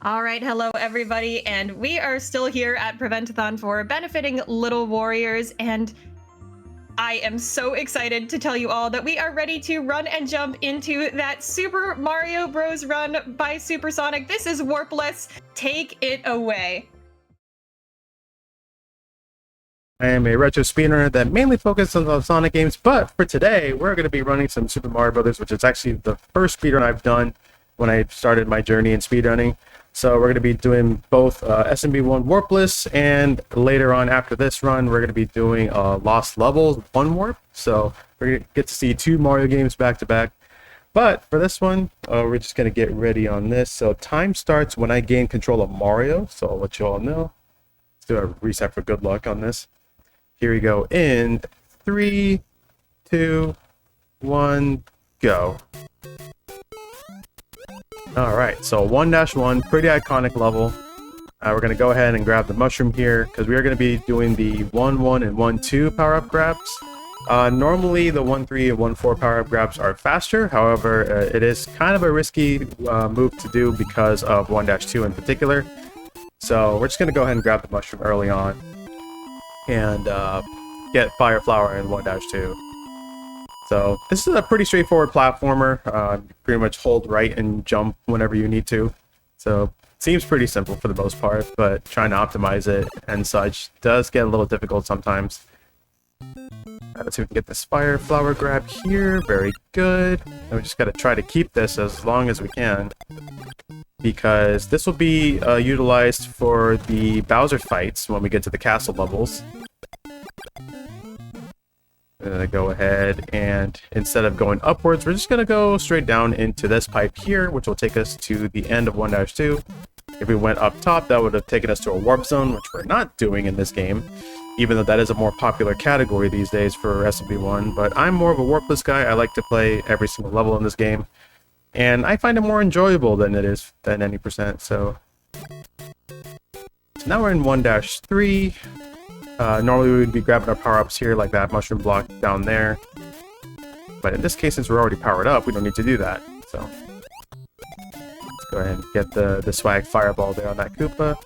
All right, hello everybody, and we are still here at Prevent-A-Thon for benefiting little warriors, and I am so excited to tell you all that we are ready to run and jump into that Super Mario Bros. Run by SuperSonic. This is Warpless. Take it away. I am a retro speedrunner that mainly focuses on the Sonic games, but for today, we're going to be running some Super Mario Brothers, which is actually the first speedrun I've done when I started my journey in speedrunning. So we're going to be doing both SMB1 Warpless, and later on after this run, we're going to be doing Lost Levels 1 Warp. So we're going to get to see 2 Mario games back to back. But for this one, we're just going to get ready on this. So time starts when I gain control of Mario, so I'll let you all know. Let's do a reset for good luck on this. Here we go in 3, 2, 1, go. Alright, so 1-1, pretty iconic level. We're going to go ahead and grab the mushroom here, because we are going to be doing the 1-1 and 1-2 power-up grabs. Normally, the 1-3 and 1-4 power-up grabs are faster, however, it is kind of a risky move to do because of 1-2 in particular. So we're just going to go ahead and grab the mushroom early on and get Fire Flower in 1-2. So this is a pretty straightforward platformer. You pretty much hold right and jump whenever you need to. So it seems pretty simple for the most part, but trying to optimize it and such does get a little difficult sometimes. Let's see if we can get this Fire Flower grab here. Very good. And we just got to try to keep this as long as we can, because this will be utilized for the Bowser fights when we get to the castle levels. Go ahead and instead of going upwards, we're just going to go straight down into this pipe here, which will take us to the end of 1-2. If we went up top, that would have taken us to a warp zone, which we're not doing in this game, even though that is a more popular category these days for SMB1. But I'm more of a warpless guy. I like to play every single level in this game, and I find it more enjoyable than it is than any percent. So now we're in 1-3. Normally we would be grabbing our power-ups here, like that mushroom block down there. But in this case, since we're already powered up, we don't need to do that. So let's go ahead and get the swag fireball there on that Koopa.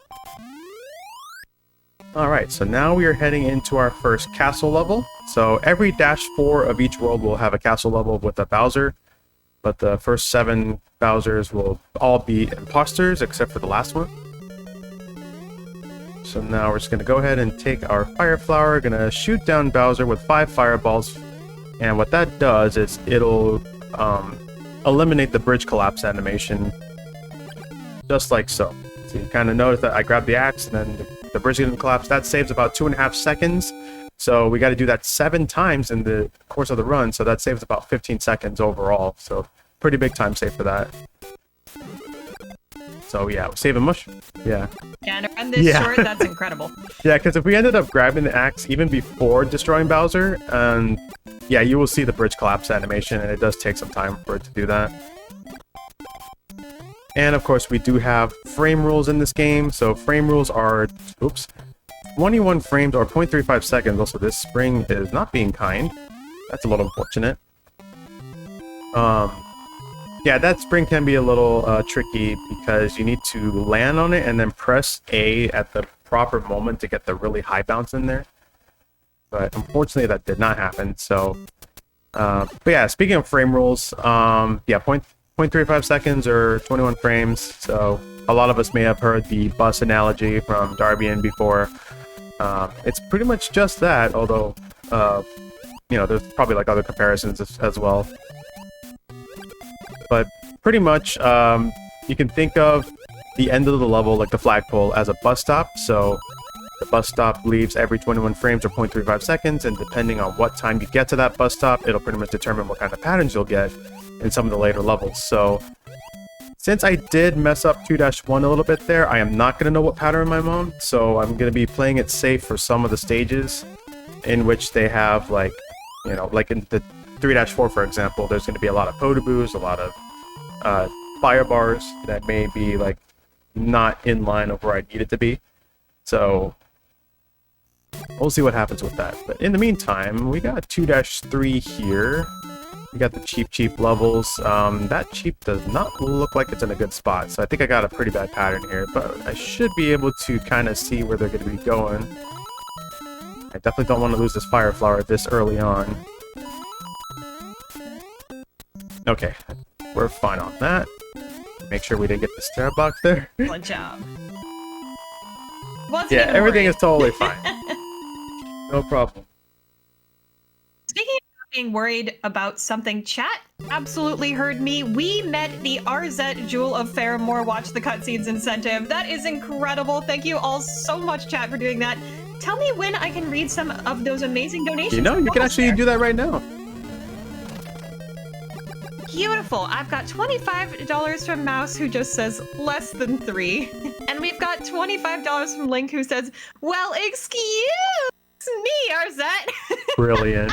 Alright, so now we are heading into our first castle level. So every -4 of each world will have a castle level with a Bowser. But the first 7 Bowsers will all be imposters, except for the last one. So now we're just going to go ahead and take our Fire Flower, going to shoot down Bowser with 5 fireballs, and what that does is it'll eliminate the bridge collapse animation, just like so. So you kind of notice that I grabbed the axe and then the bridge didn't collapse. That saves about 2.5 seconds, so we got to do that 7 times in the course of the run, so that saves about 15 seconds overall, so pretty big time save for that. So yeah, we're saving mush. Yeah. Yeah, and to run this short, that's incredible. Yeah, because if we ended up grabbing the axe even before destroying Bowser, yeah, you will see the bridge collapse animation, and it does take some time for it to do that. And of course, we do have frame rules in this game. So frame rules are, 21 frames or 0.35 seconds. Also, this spring is not being kind. That's a little unfortunate. Yeah, that spring can be a little tricky because you need to land on it and then press A at the proper moment to get the really high bounce in there. But unfortunately, that did not happen. So, but yeah, speaking of frame rules, yeah, 0.35 seconds or 21 frames. So a lot of us may have heard the bus analogy from Darbian before. It's pretty much just that, although, you know, there's probably like other comparisons as well. But pretty much, you can think of the end of the level, like the flagpole, as a bus stop. So the bus stop leaves every 21 frames or 0.35 seconds, and depending on what time you get to that bus stop, it'll pretty much determine what kind of patterns you'll get in some of the later levels. So since I did mess up 2-1 a little bit there, I am not going to know what pattern I'm on, so I'm going to be playing it safe for some of the stages in which they have, like, you know, like in the 3-4, for example, there's going to be a lot of Podoboos, a lot of fire bars that may be like not in line of where I need it to be. So we'll see what happens with that. But in the meantime, we got 2-3 here. We got the cheap levels. That cheap does not look like it's in a good spot, so I think I got a pretty bad pattern here, but I should be able to kind of see where they're going to be going. I definitely don't want to lose this fire flower this early on. Okay, we're fine on that. Make sure we didn't get the stair box there. Good job. Wasn't Yeah, even everything worried. is totally fine. No problem. Speaking of being worried about something, chat absolutely heard me. We met the RZ Jewel of Fairmore Watch the Cutscenes incentive. That is incredible. Thank you all so much, chat, for doing that. Tell me when I can read some of those amazing donations. You know, you can actually do that right now. Beautiful. I've got $25 from Mouse, who just says less than 3. And we've got $25 from Link, who says, well, excuse me, RZ. Brilliant.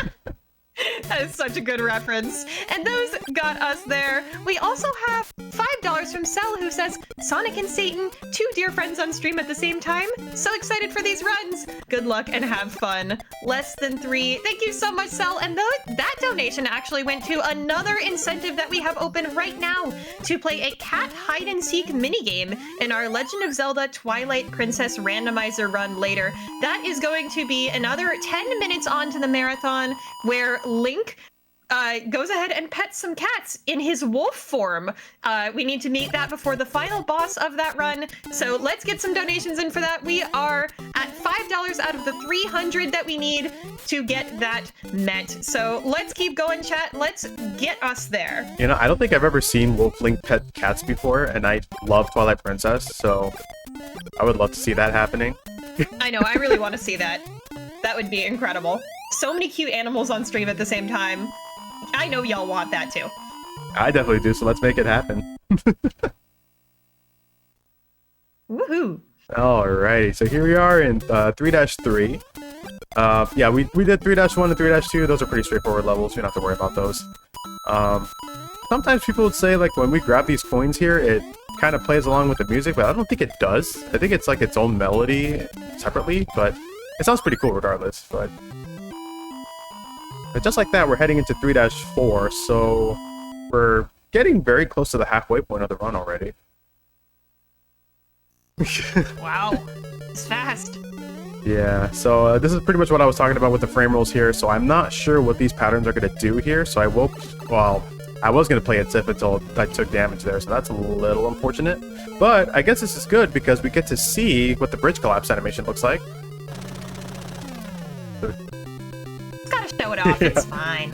That is such a good reference. And those got us there. We also have $5 from Cell, who says, Sonic and Satan, 2 dear friends on stream at the same time. So excited for these runs. Good luck and have fun. Less than 3. Thank you so much, Cell. And that donation actually went to another incentive that we have open right now to play a cat hide-and-seek minigame in our Legend of Zelda Twilight Princess randomizer run later. That is going to be another 10 minutes onto the marathon where Link goes ahead and pets some cats in his wolf form. We need to meet that before the final boss of that run. So let's get some donations in for that. We are at $5 out of the 300 that we need to get that met. So let's keep going, chat. Let's get us there. You know, I don't think I've ever seen Wolf Link pet cats before, and I love Twilight Princess, so I would love to see that happening. I know, I really want to see that. That would be incredible. So many cute animals on stream at the same time. I know y'all want that too. I definitely do, so let's make it happen. Woohoo! Alrighty, so here we are in 3-3. Yeah, we did 3-1 and 3-2. Those are pretty straightforward levels. You don't have to worry about those. Sometimes people would say, like, when we grab these coins here, it kind of plays along with the music, but I don't think it does. I think it's like its own melody separately, but it sounds pretty cool regardless. But just like that, we're heading into 3-4, so we're getting very close to the halfway point of the run already. Wow, it's fast. Yeah, so this is pretty much what I was talking about with the frame rolls here, so I'm not sure what these patterns are going to do here, so I will, well, I was going to play it safe until I took damage there, so that's a little unfortunate. But I guess this is good because we get to see what the bridge collapse animation looks like. Gotta show it off, it's fine.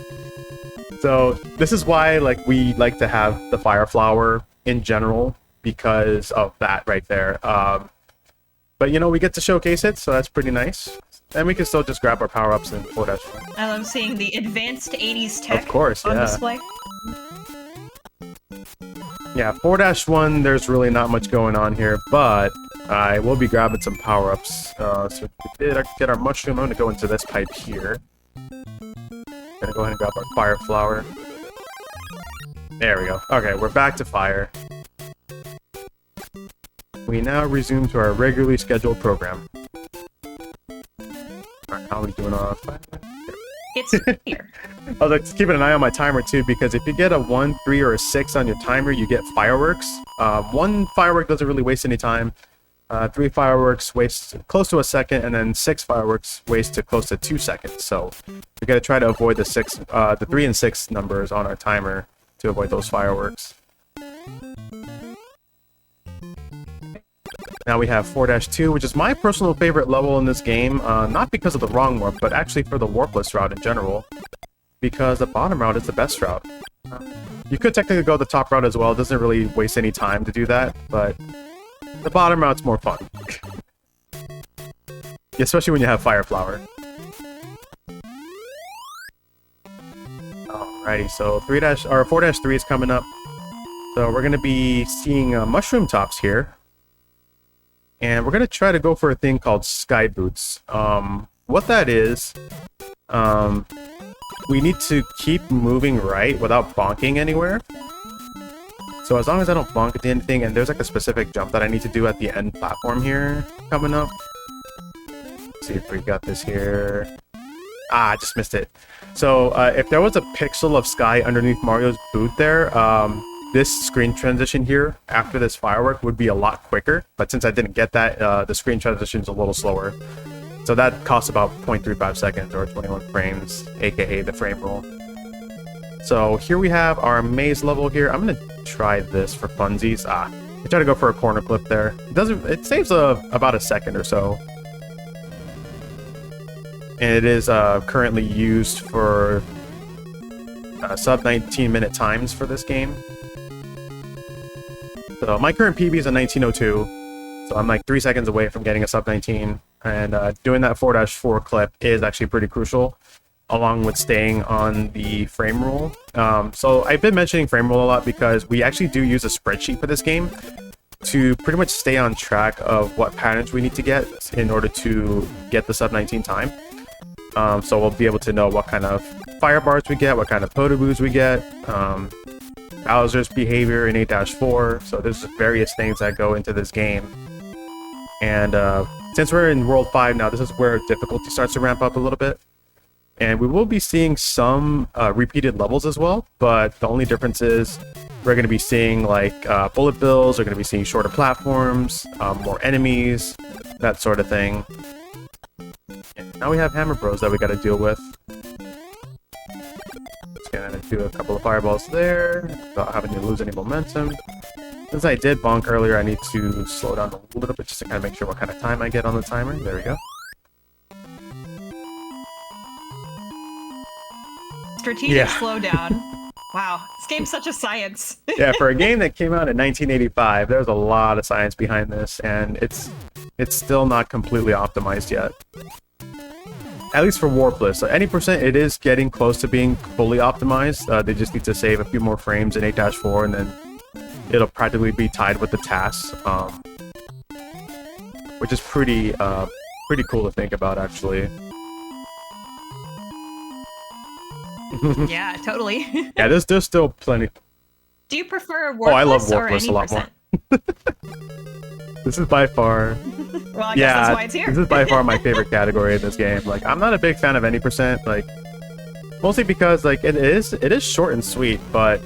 So this is why, like, we like to have the fire flower in general, because of that right there. But you know, we get to showcase it, so that's pretty nice. And we can still just grab our power-ups in 4-1. I love seeing the advanced 80s tech Of course, on yeah. display. Yeah, 4-1, there's really not much going on here, but I will be grabbing some power-ups. So we did get our mushroom. I'm going to go into this pipe here. Gonna go ahead and grab our fire flower. There we go. Okay, we're back to fire. We now resume to our regularly scheduled program. Alright, how are we doing on fire? It's here. I was like, keeping an eye on my timer too, because if you get a 1, 3, or a 6 on your timer, you get fireworks. 1 firework doesn't really waste any time. 3 fireworks waste close to a second, and then 6 fireworks waste to close to 2 seconds. So we gotta try to avoid the 3 and 6 numbers on our timer to avoid those fireworks. Now we have 4-2, which is my personal favorite level in this game, not because of the wrong warp, but actually for the warpless route in general, because the bottom route is the best route. You could technically go the top route as well, it doesn't really waste any time to do that, but the bottom route's more fun. Especially when you have Fire Flower. Alrighty, so 4-3 is coming up. So we're gonna be seeing mushroom tops here. And we're gonna try to go for a thing called Sky Boots. What that is, we need to keep moving right without bonking anywhere. So as long as I don't bonk into anything, and there's like a specific jump that I need to do at the end platform here coming up. Let's see if we got this here. Ah, I just missed it. So if there was a pixel of sky underneath Mario's boot there, this screen transition here after this firework would be a lot quicker. But since I didn't get that, the screen transition is a little slower. So that costs about 0.35 seconds or 21 frames, aka the frame rule. So here we have our maze level here. I'm gonna try this for funsies. I try to go for a corner clip there. It saves about a second or so. And it is currently used for sub 19-minute times for this game. So my current PB is a 1902, so I'm like 3 seconds away from getting a sub 19, and doing that 4-4 clip is actually pretty crucial, along with staying on the frame rule. So I've been mentioning frame rule a lot because we actually do use a spreadsheet for this game to pretty much stay on track of what patterns we need to get in order to get the sub 19 time. So we'll be able to know what kind of fire bars we get, what kind of Podoboos we get, Bowser's behavior in 8-4. So there's various things that go into this game. And since we're in World 5 now, this is where difficulty starts to ramp up a little bit. And we will be seeing some repeated levels as well, but the only difference is we're going to be seeing like bullet bills, we're going to be seeing shorter platforms, more enemies, that sort of thing. And now we have Hammer Bros that we got to deal with. Just gonna do a couple of fireballs there without having to lose any momentum. Since I did bonk earlier, I need to slow down a little bit just to kind of make sure what kind of time I get on the timer. There we go. Strategic slowdown. Wow, this game's such a science. Yeah, for a game that came out in 1985, there's a lot of science behind this, and it's still not completely optimized yet. At least for Warpless. So any percent, it is getting close to being fully optimized. They just need to save a few more frames in 8-4, and then it'll practically be tied with the tasks, which is pretty cool to think about, actually. Yeah, totally. Yeah, there's still plenty. Do you prefer Warpless? Oh, I love Warpless a lot more. This is by far. Well, I guess that's why it's here. This is by far my favorite category in this game. Like, I'm not a big fan of any percent, like, mostly because like it is short and sweet, but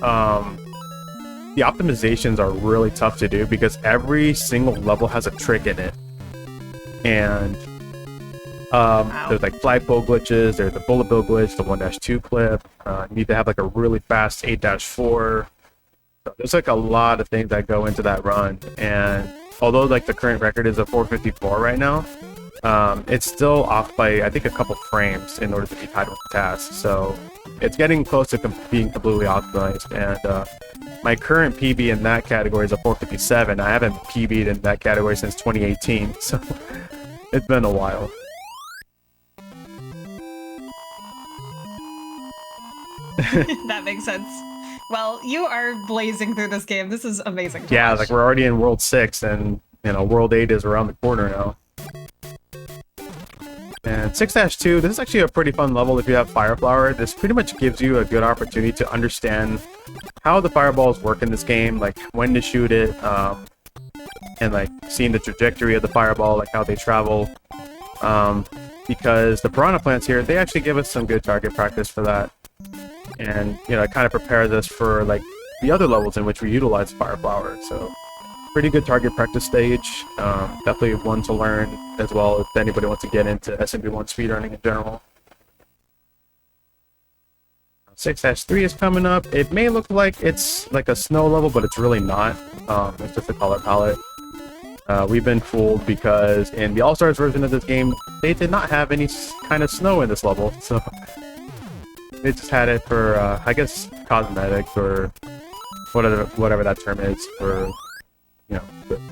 the optimizations are really tough to do because every single level has a trick in it. And wow. There's like flagpole glitches, there's the bullet bill glitch, the 1-2 clip. You need to have like a really fast 8-4. So there's like a lot of things that go into that run, and although like the current record is a 454 right now, it's still off by I think a couple frames in order to be tied with the task. So it's getting close to being completely optimized, and my current PB in that category is a 457. I haven't PB'd in that category since 2018, so it's been a while. That makes sense. Well, you are blazing through this game. This is amazing. Yeah, like we're already in World 6, and you know World 8 is around the corner now. And 6-2, this is actually a pretty fun level if you have Fire Flower. This pretty much gives you a good opportunity to understand how the fireballs work in this game, like when to shoot it, and like seeing the trajectory of the fireball, like how they travel. Because the Piranha Plants here, they actually give us some good target practice for that. And, you know, it kind of prepares us for, like, the other levels in which we utilize Fire Flower. So, pretty good target practice stage. Definitely one to learn as well if anybody wants to get into SMB1 speedrunning in general. 6-3 is coming up. It may look like it's like a snow level, but it's really not. It's just a color palette. We've been fooled because in the All-Stars version of this game, they did not have any kind of snow in this level. So... they just had it for, I guess, cosmetics or whatever that term is for, you know,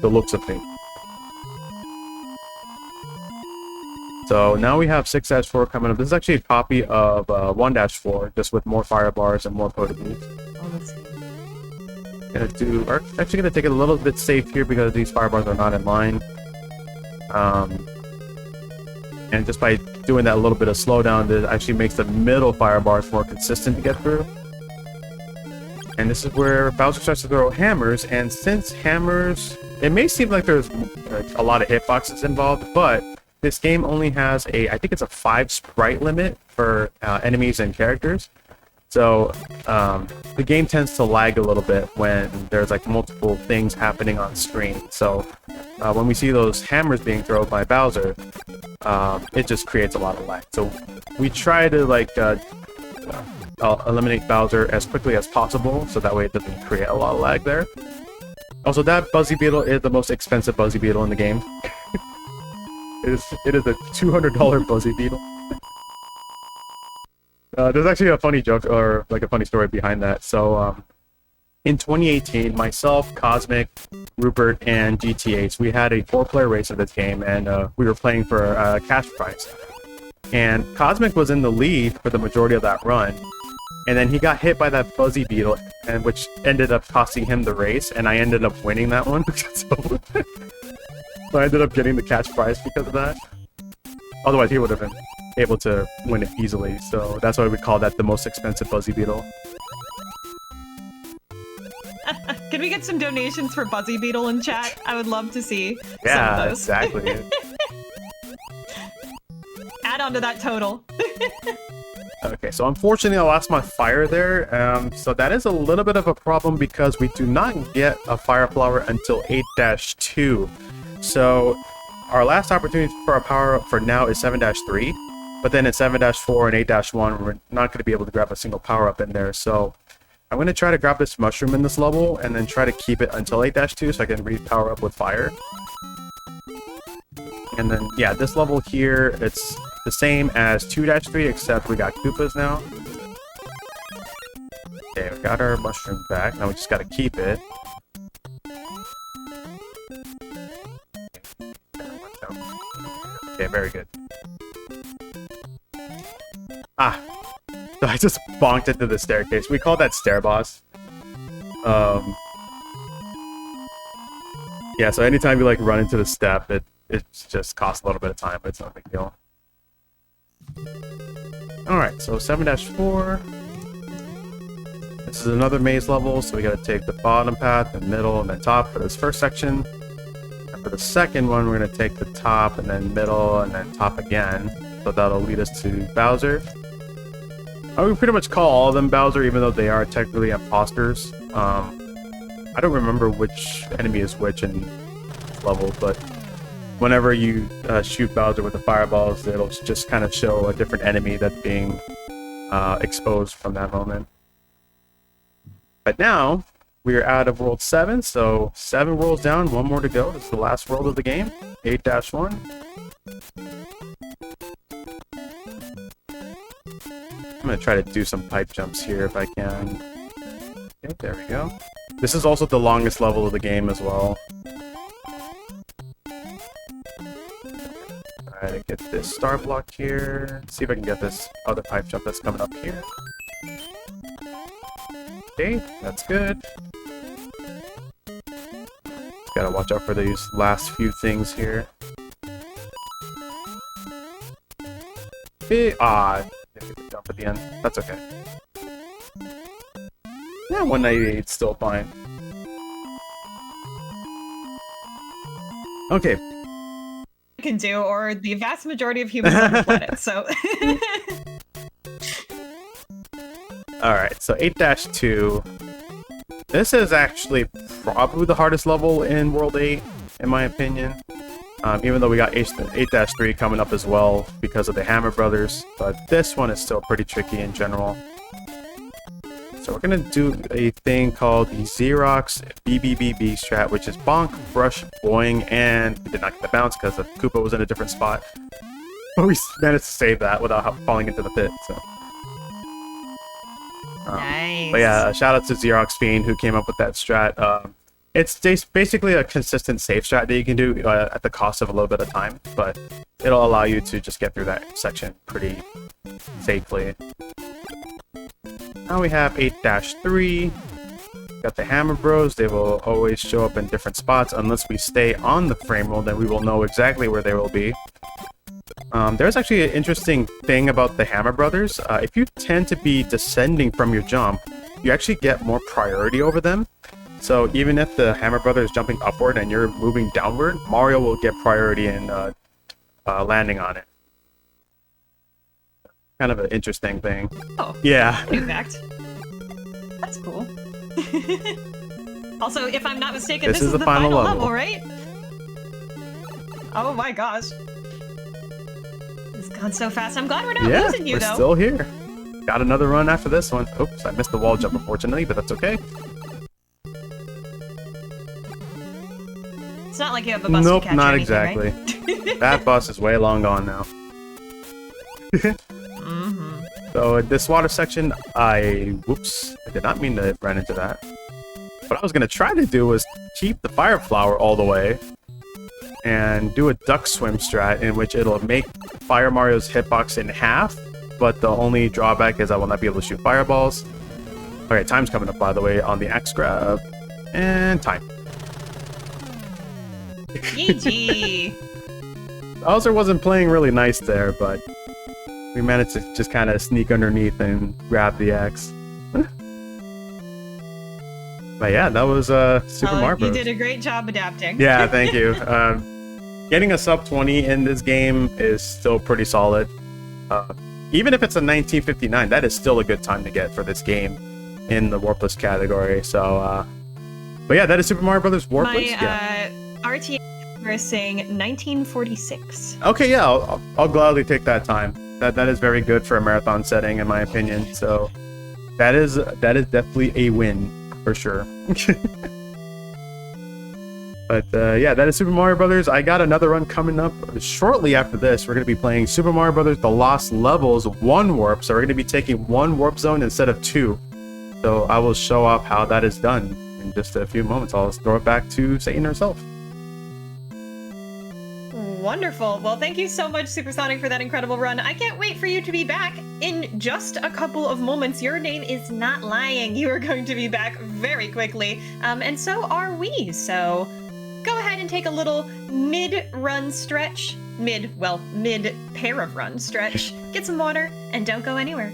the looks of things. So now we have 6-4 coming up. This is actually a copy of 1-4, just with more fire bars and more Podoboos. We're actually gonna take it a little bit safe here because these fire bars are not in line. And just by doing that little bit of slowdown, it actually makes the middle fire bars more consistent to get through. And this is where Bowser starts to throw hammers, and since hammers, it may seem like there's like a lot of hitboxes involved, but this game only has I think it's a 5 sprite limit for enemies and characters. So the game tends to lag a little bit when there's like multiple things happening on screen. So when we see those hammers being thrown by Bowser, it just creates a lot of lag. So we try to like eliminate Bowser as quickly as possible, so that way it doesn't create a lot of lag there. Also, that Buzzy Beetle is the most expensive Buzzy Beetle in the game. It is a $200 Buzzy Beetle. There's actually a funny joke, or like a funny story behind that. So, in 2018, myself, Cosmic, Rupert, and GTH, we had a 4-player race of this game, and we were playing for a cash prize. And Cosmic was in the lead for the majority of that run, and then he got hit by that Buzzy Beetle, and which ended up costing him the race, and I ended up winning that one. So I ended up getting the cash prize because of that. Otherwise, he would have been able to win it easily, so that's why we call that the most expensive Buzzy Beetle. Can we get some donations for Buzzy Beetle in chat? I would love to see some of those. Exactly. Add on to that total. Okay, so unfortunately I lost my fire there, so that is a little bit of a problem because we do not get a fire flower until 8-2. So our last opportunity for a power-up for now is 7-3, but then at 7-4 and 8-1 we're not going to be able to grab a single power-up in there. So I'm going to try to grab this mushroom in this level and then try to keep it until 8-2 so I can re-power up with fire. And then, yeah, this level here, it's the same as 2-3, except we got Koopas now. Okay, we got our mushroom back. Now we just gotta keep it. Okay, very good. Ah! So I just bonked into the staircase. We call that Stair Boss. Yeah, so anytime you like run into the step, it just costs a little bit of time, but it's not a big deal. Alright, so 7-4. This is another maze level, so we gotta take the bottom path, the middle, and the top for this first section. And for the second one, we're gonna take the top, and then middle, and then top again. So that'll lead us to Bowser. I would pretty much call all of them Bowser, even though they are technically imposters. I don't remember which enemy is which in this level, but whenever you shoot Bowser with the fireballs, it'll just kind of show a different enemy that's being exposed from that moment. But now, we are out of World 7, so 7 worlds down, 1 more to go. This is the last world of the game, 8-1. I'm going to try to do some pipe jumps here if I can. Okay, there we go. This is also the longest level of the game as well. Try to get this star block here. See if I can get this other pipe jump that's coming up here. Okay, that's good. Just gotta watch out for these last few things here. Okay, didn't get the jump at the end. That's okay. Yeah, 198 still fine. Okay. Can do, or the vast majority of humans on the planet, so. Alright, so 8-2. This is actually probably the hardest level in World 8, in my opinion. Even though we got 8-3 coming up as well because of the Hammer Brothers, but this one is still pretty tricky in general. So we're gonna do a thing called the Xerox BBBB strat, which is bonk, brush, boing, and we did not get the bounce because the Koopa was in a different spot. But we managed to save that without falling into the pit, so. Nice. But yeah, shout out to Xerox Fiend who came up with that strat. It's basically a consistent save strat that you can do at the cost of a little bit of time, but it'll allow you to just get through that section pretty safely. Now we have 8-3. Got the Hammer Bros. They will always show up in different spots unless we stay on the frame roll, then we will know exactly where they will be. There's actually an interesting thing about the Hammer Brothers. If you tend to be descending from your jump, you actually get more priority over them. So even if the Hammer Brother is jumping upward and you're moving downward, Mario will get priority in landing on it. Kind of an interesting thing. Oh. Yeah. New fact. That's cool. Also, if I'm not mistaken, this is the final level, right? Oh my gosh. It's gone so fast. I'm glad we're not losing you, though. We're still here. Got another run after this one. Oops, I missed the wall jump, unfortunately, but that's okay. It's not like you have a bus to catch or not anything, exactly. Right? That bus is way long gone now. So this water section, whoops, I did not mean to run into that. What I was gonna try to do was keep the fire flower all the way and do a duck swim strat in which it'll make Fire Mario's hitbox in half, but the only drawback is I will not be able to shoot fireballs. Okay, time's coming up, by the way, on the axe grab. And time. GG. Bowser wasn't playing really nice there, but we managed to just kind of sneak underneath and grab the axe. But yeah, that was Super Mario Bros. You did a great job adapting. Yeah, thank you. Getting a sub 20 in this game is still pretty solid. Even if it's a 1959, that is still a good time to get for this game in the Warpless category. So, but yeah, that is Super Mario Bros. Warpless. My RTA is saying 1946. Okay, yeah, I'll gladly take that time. That is very good for a marathon setting, in my opinion. So that is definitely a win for sure. But yeah, that is Super Mario Brothers. I got another run coming up shortly after this. We're going to be playing Super Mario Brothers: The Lost Levels 1 warp. So we're going to be taking 1 warp zone instead of 2. So I will show off how that is done in just a few moments. I'll throw it back to Satan herself. Wonderful. Well, thank you so much, SuperSonic, for that incredible run. I can't wait for you to be back in just a couple of moments. Your name is not lying. You are going to be back very quickly, and so are we. So go ahead and take a little mid-run stretch. Mid-pair of run stretch. Get some water, and don't go anywhere.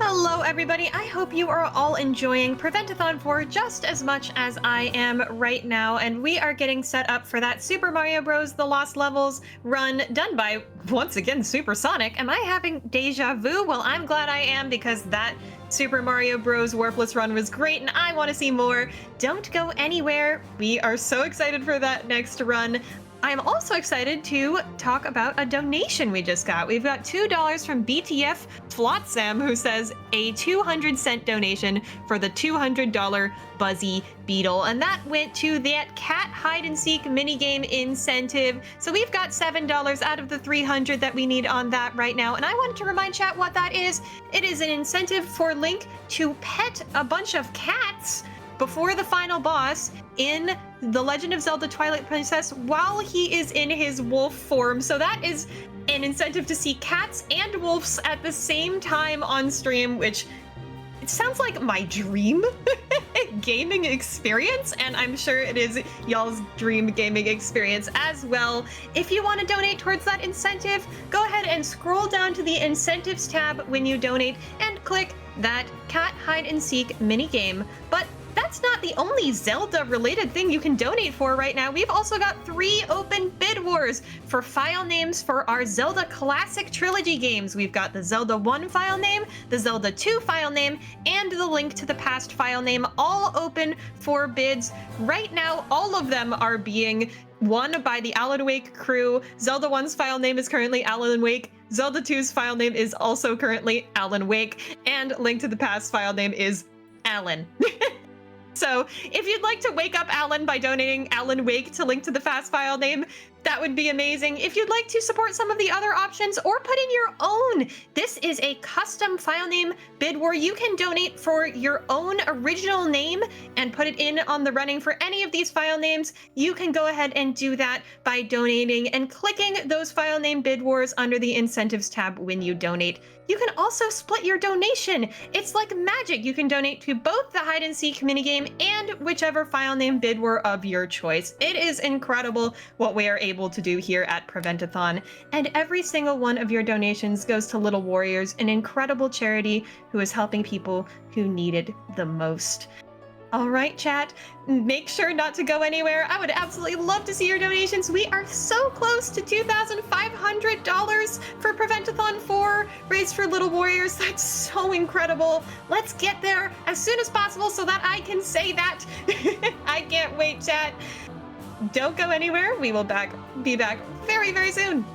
Hello, everybody. I hope you are all enjoying Prevent-A-Thon 4 just as much as I am right now, and we are getting set up for that Super Mario Bros. The Lost Levels run done by, once again, SuperSonic. Am I having deja vu? Well, I'm glad I am, because that Super Mario Bros. Warpless run was great, and I want to see more. Don't go anywhere. We are so excited for that next run. I'm also excited to talk about a donation we just got. We've got $2 from BTF Flotsam, who says a 200-cent donation for the $200 Buzzy Beetle. And that went to that cat hide-and-seek minigame incentive. So we've got $7 out of the $300 that we need on that right now. And I wanted to remind chat what that is. It is an incentive for Link to pet a bunch of cats before the final boss in The Legend of Zelda Twilight Princess while he is in his wolf form. So that is an incentive to see cats and wolves at the same time on stream, which it sounds like my dream gaming experience, and I'm sure it is y'all's dream gaming experience as well. If you want to donate towards that incentive, go ahead and scroll down to the incentives tab when you donate and click that cat hide and seek mini game. But that's not the only Zelda-related thing you can donate for right now. We've also got 3 open bid wars for file names for our Zelda Classic Trilogy games. We've got the Zelda 1 file name, the Zelda 2 file name, and the Link to the Past file name, all open for bids. Right now, all of them are being won by the Alan Wake crew. Zelda 1's file name is currently Alan Wake. Zelda 2's file name is also currently Alan Wake. And Link to the Past file name is Alan. So if you'd like to wake up Alan by donating Alan Wake to Link to the Past file name, that would be amazing. If you'd like to support some of the other options or put in your own, this is a custom file name bid where you can donate for your own original name and put it in on the running for any of these file names. You can go ahead and do that by donating and clicking those file name bid wars under the incentives tab when you donate. You can also split your donation. It's like magic. You can donate to both the hide and seek minigame and whichever file name bid war of your choice. It is incredible what we are able to do here at Prevent-A-Thon. And every single one of your donations goes to Little Warriors, an incredible charity who is helping people who need it the most. All right, chat, make sure not to go anywhere. I would absolutely love to see your donations. We are so close to $2,500 for Prevent-A-Thon 4 raised for Little Warriors. That's so incredible. Let's get there as soon as possible so that I can say that. I can't wait, chat. Don't go anywhere. We will be back very, very soon.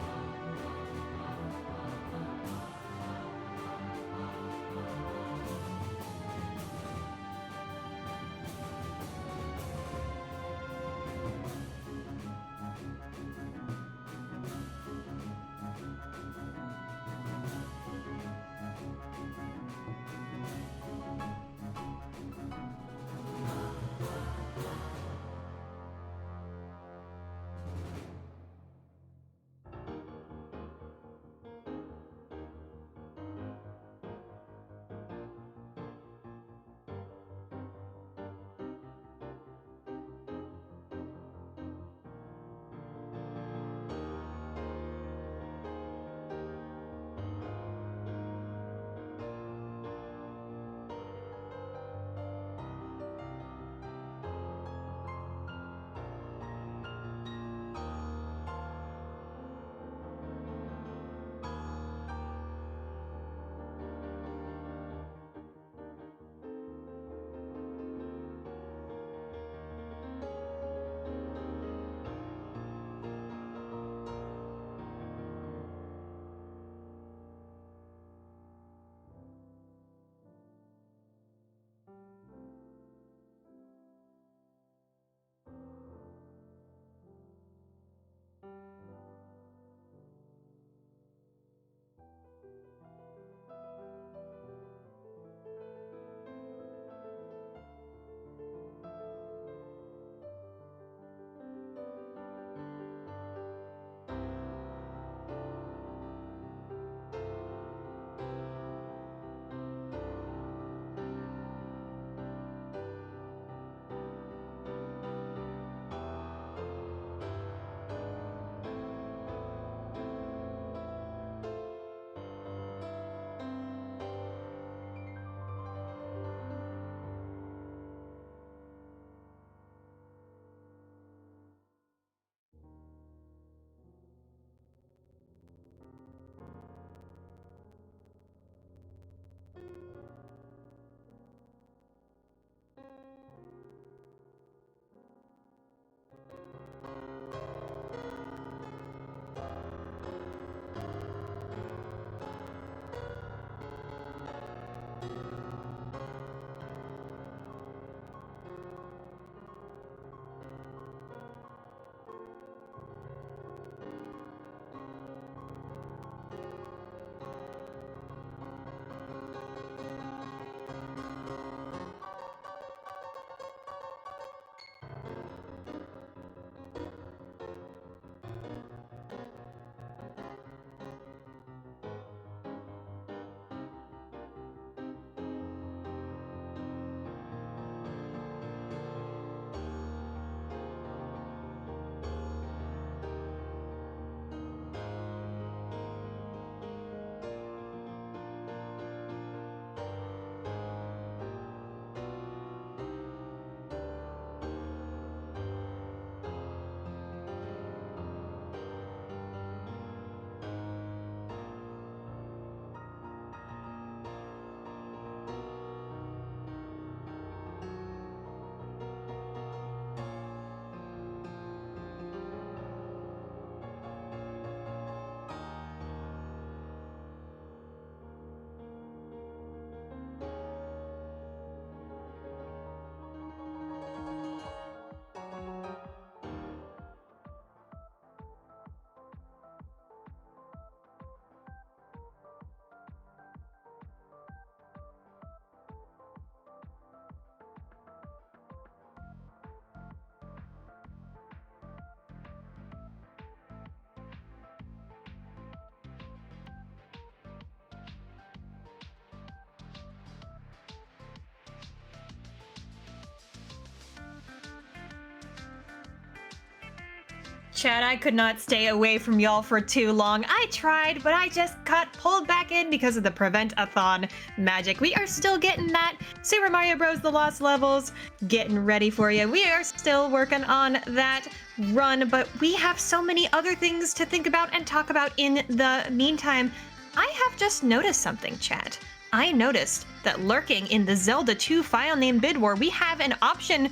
Chad, I could not stay away from y'all for too long. I tried, but I just got pulled back in because of the Prevent-A-Thon magic. We are still getting that Super Mario Bros. The Lost Levels getting ready for you. We are still working on that run, but we have so many other things to think about and talk about in the meantime. I have just noticed something, Chad. I noticed that lurking in the Zelda 2 file name bid war, we have an option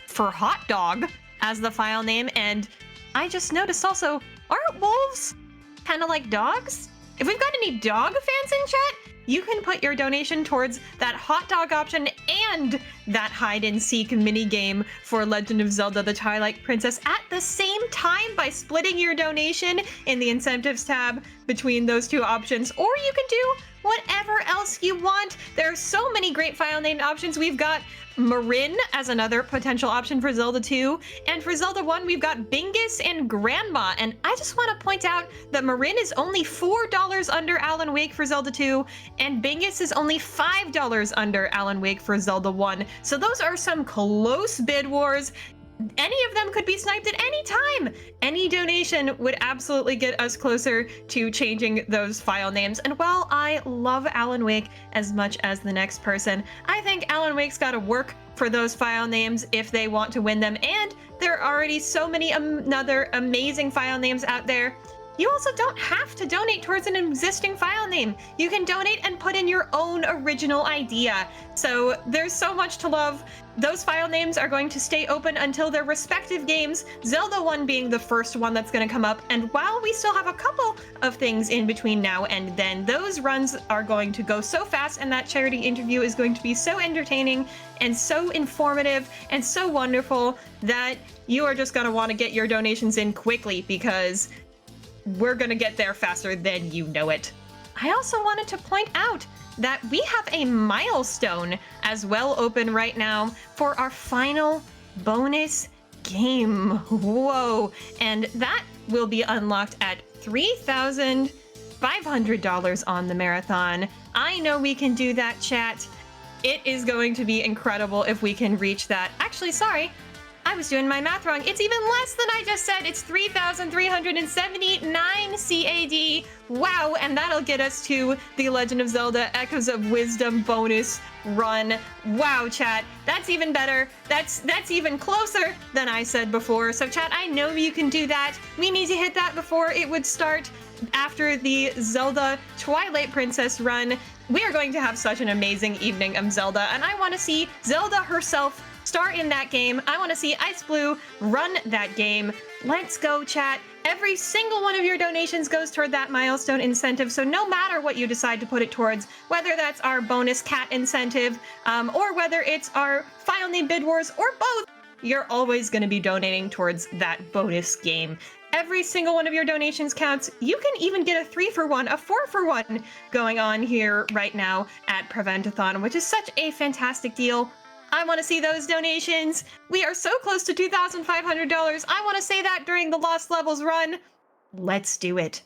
for hot dog as the file name, and I just noticed also, aren't wolves kind of like dogs? If we've got any dog fans in chat, you can put your donation towards that hot dog option and that hide and seek mini game for Legend of Zelda: The Twilight Princess at the same time by splitting your donation in the incentives tab between those two options, or you can do whatever else you want. There are so many great file name options. We've got Marin as another potential option for Zelda 2, and for Zelda 1 we've got Bingus and Grandma, and I just want to point out that Marin is only $4 under Alan Wake for Zelda 2, and Bingus is only $5 under Alan Wake for Zelda 1. So those are some close bid wars. Any of them could be sniped at any time. Any donation would absolutely get us closer to changing those file names. And while I love Alan Wake as much as the next person, I think Alan Wake's got to work for those file names if they want to win them. And there are already so many other amazing file names out there. You also don't have to donate towards an existing file name. You can donate and put in your own original idea. So there's so much to love. Those file names are going to stay open until their respective games, Zelda 1 being the first one that's going to come up. And while we still have a couple of things in between now and then, those runs are going to go so fast, and that charity interview is going to be so entertaining and so informative and so wonderful that you are just going to want to get your donations in quickly, because we're gonna get there faster than you know it. I also wanted to point out that we have a milestone as well open right now for our final bonus game. Whoa. And that will be unlocked at $3,500 on the marathon. I know we can do that, chat. It is going to be incredible if we can reach that. Actually, sorry, I was doing my math wrong. It's even less than I just said. It's 3,379 CAD. Wow, and that'll get us to the Legend of Zelda Echoes of Wisdom bonus run. Wow, chat, that's even better. That's even closer than I said before. So chat, I know you can do that. We need to hit that before it would start after the Zelda Twilight Princess run. We are going to have such an amazing evening of Zelda, and I want to see Zelda herself star in that game. I want to see Ice Blue run that game. Let's go, chat. Every single one of your donations goes toward that milestone incentive, so no matter what you decide to put it towards, whether that's our bonus cat incentive, or whether it's our file name bid wars, or both, you're always going to be donating towards that bonus game. Every single one of your donations counts. You can even get a 3-for-1, a 4-for-1 going on here right now at Prevent-A-Thon, which is such a fantastic deal. I want to see those donations. We are so close to $2,500. I want to say that during the Lost Levels run. Let's do it.